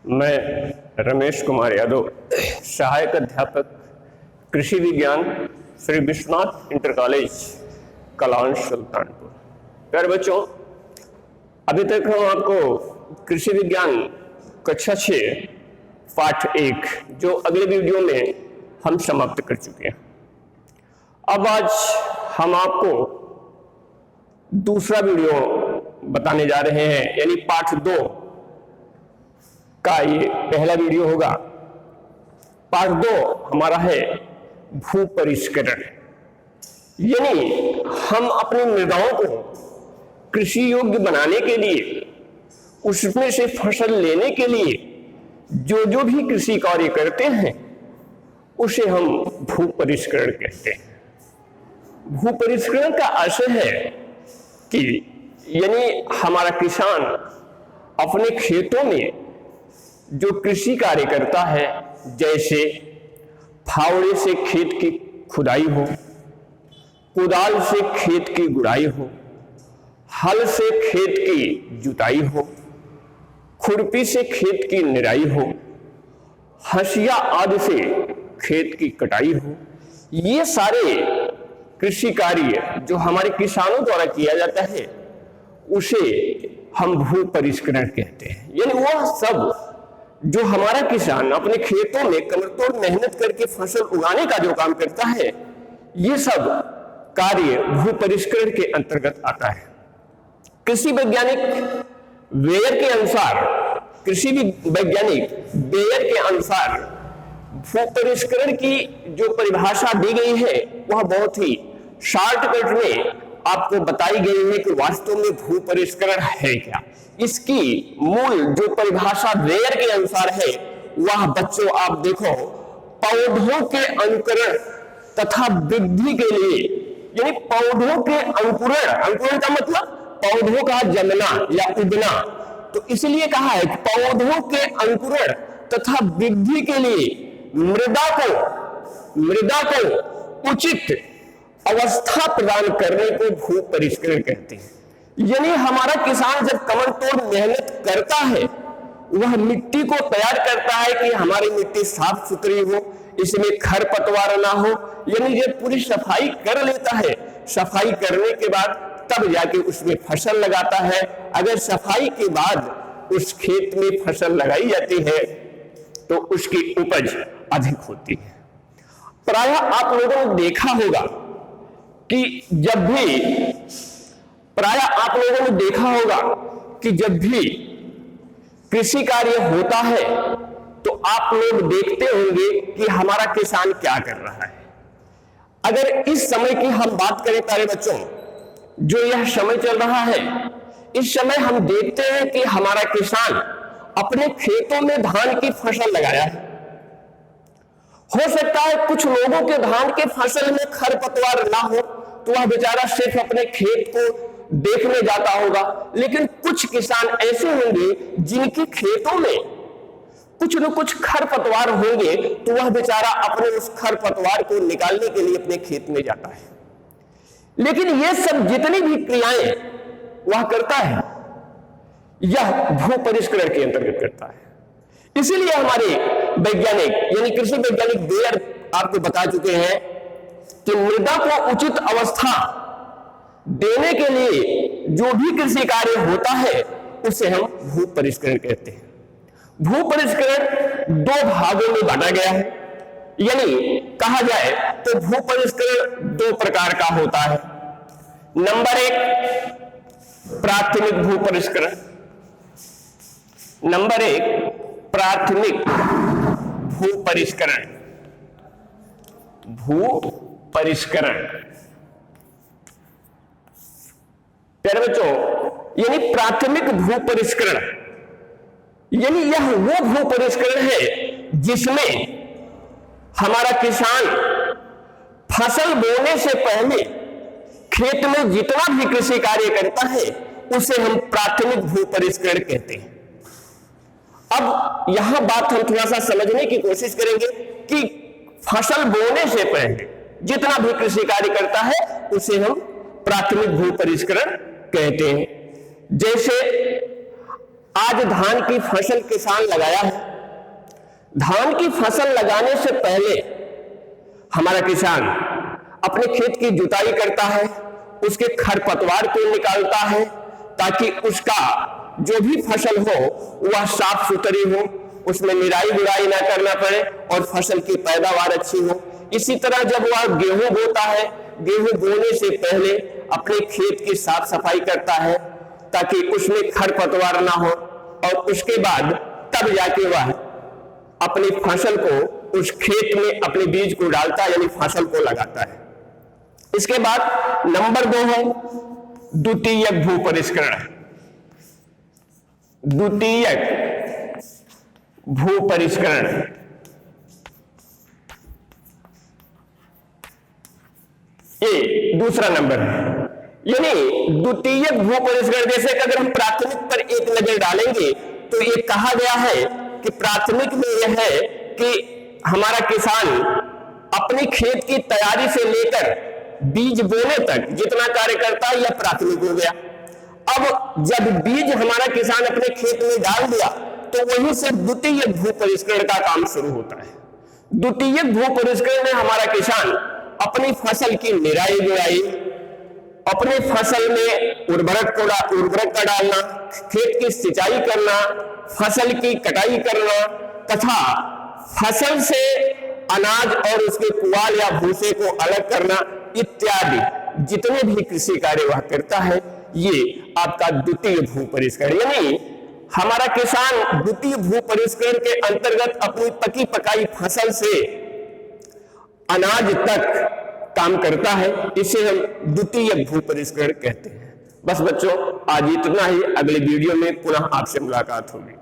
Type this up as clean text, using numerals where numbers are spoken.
मैं रमेश कुमार यादव, सहायक अध्यापक कृषि विज्ञान, श्री विश्वनाथ इंटर कॉलेज कलांश सुल्तानपुर। प्यारे बच्चों, अभी तक हम आपको कृषि विज्ञान कक्षा 6 पाठ 1 जो अगले वीडियो में हम समाप्त कर चुके हैं। अब आज हम आपको दूसरा वीडियो बताने जा रहे हैं, यानी पाठ 2 का ये पहला वीडियो होगा। पार्ट 2 हमारा है भू परिष्करण, यानी हम अपनी मृदाओं को कृषि योग्य बनाने के लिए, उसमें से फसल लेने के लिए जो जो भी कृषि कार्य करते हैं उसे हम भू परिष्करण कहते हैं। भू परिष्करण का आशय है कि यानी हमारा किसान अपने खेतों में जो कृषि कार्य करता है, जैसे फावड़े से खेत की खुदाई हो, कुदाल से खेत की गुड़ाई हो, हल से खेत की जुताई हो, खुरपी से खेत की निराई हो, हंसिया आदि से खेत की कटाई हो, ये सारे कृषि कार्य जो हमारे किसानों द्वारा किया जाता है उसे हम भू परिष्करण कहते हैं। यानी वह सब जो हमारा किसान अपने खेतों में कमरतोड़ मेहनत करके फसल उगाने का जो काम करता है, ये सब कार्य भू परिष्करण के अंतर्गत आता है। कृषि वैज्ञानिक बेयर के अनुसार भू परिष्करण की जो परिभाषा दी गई है वह बहुत ही शॉर्टकट में आपको बताई गई है कि वास्तव में भू परिष्करण है क्या। इसकी मूल जो परिभाषा बेयर के अनुसार है वह बच्चों आप देखो, पौधों के अंकुरण तथा वृद्धि के लिए, यानी पौधों के अंकुरण का मतलब पौधों का जमना या उगना, तो इसलिए कहा है कि पौधों के अंकुरण तथा वृद्धि के लिए मृदा को उचित अवस्था प्रदान करने को भू परिष्करण कहते हैं। यानी हमारा किसान जब कमर तोड़ मेहनत करता है, वह मिट्टी को तैयार करता है कि हमारी मिट्टी साफ सुथरी हो, इसमें खरपतवार ना हो, यानी जब पूरी सफाई कर लेता है, सफाई करने के बाद तब जाके उसमें फसल लगाता है। अगर सफाई के बाद उस खेत में फसल लगाई जाती है तो उसकी उपज अधिक होती है। प्रायः आप लोगों ने देखा होगा कि जब भी कृषि कार्य होता है तो आप लोग देखते होंगे कि हमारा किसान क्या कर रहा है। अगर इस समय की हम बात करें प्यारे बच्चों, जो यह समय चल रहा है, इस समय हम देखते हैं कि हमारा किसान अपने खेतों में धान की फसल लगाया है। हो सकता है कुछ लोगों के धान के फसल में खरपतवार ना हो तो वह बेचारा सिर्फ अपने खेत को देखने जाता होगा, लेकिन कुछ किसान ऐसे होंगे जिनके खेतों में कुछ न कुछ खरपतवार होंगे, तो वह बेचारा अपने उस खरपतवार को निकालने के लिए अपने खेत में जाता है। लेकिन ये सब जितनी भी क्रियाएं वह करता है, यह भू परिष्करण के अंतर्गत करता है। इसीलिए हमारे वैज्ञानिक यानी कृषि वैज्ञानिक बेयर आपको बता चुके हैं कि मृदा को उचित अवस्था देने के लिए जो भी कृषि कार्य होता है उसे हम भू परिष्करण कहते हैं। भू परिष्करण 2 भागों में बांटा गया है, यानी कहा जाए तो भू परिष्करण 2 प्रकार का होता है। नंबर 1 प्राथमिक भू परिष्करण। नंबर 1 प्राथमिक भू परिष्करण। प्यारे बच्चों, यानी प्राथमिक भू परिष्करण, यानी यह वो भू परिष्करण है जिसमें हमारा किसान फसल बोने से पहले खेत में जितना भी कृषि कार्य करता है उसे हम प्राथमिक भू परिष्करण कहते हैं। अब यहां बात हम थोड़ा सा समझने की कोशिश करेंगे कि फसल बोने से पहले जितना भी कृषि कार्य करता है उसे हम प्राथमिक भू परिष्करण कहते हैं। जैसे आज धान की फसल किसान लगाया है। धान की फसल लगाने से पहले हमारा किसान अपने खेत की जुताई करता है, उसके खरपतवार को निकालता है ताकि उसका जो भी फसल हो वह साफ सुथरी हो, उसमें निराई गुड़ाई ना करना पड़े और फसल की पैदावार अच्छी हो। इसी तरह जब वह गेहूं बोता है, गेहूं बोने से पहले अपने खेत की साफ सफाई करता है ताकि उसमें खरपतवार ना हो, और उसके बाद तब जाके वह अपनी फसल को उस खेत में अपने बीज को डालता है, यानी फसल को लगाता है। इसके बाद नंबर 2 है द्वितीयक भू परिष्करण। द्वितीयक भू परिष्करण ये दूसरा नंबर है। यानी द्वितीयक भू परिष्करण, जैसे अगर हम प्राथमिक पर एक नजर डालेंगे तो ये कहा गया है कि प्राथमिक में यह है कि हमारा किसान अपने खेत की तैयारी से लेकर बीज बोने तक जितना कार्य करता है यह प्राथमिक हो गया। अब जब बीज हमारा किसान अपने खेत में डाल दिया तो वहीं से द्वितीयक भू परिष्करण का काम शुरू होता है। द्वितीयक भू परिष्करण में हमारा किसान अपनी फसल की निराई गुड़ाई, अपने फसल में उर्वरक का डालना, खेत की सिंचाई करना, फसल की कटाई करना तथा फसल से अनाज और उसके पुआल या भूसे को अलग करना इत्यादि जितने भी कृषि कार्य वह करता है, ये आपका द्वितीय भू परिष्करण। यानी हमारा किसान द्वितीय भू परिष्करण के अंतर्गत अपनी पकी पकाई फसल से अनाज तक काम करता है, इसे हम द्वितीय भू परिष्करण कहते हैं। बस बच्चों, आज इतना ही। अगले वीडियो में पुनः आपसे मुलाकात होगी।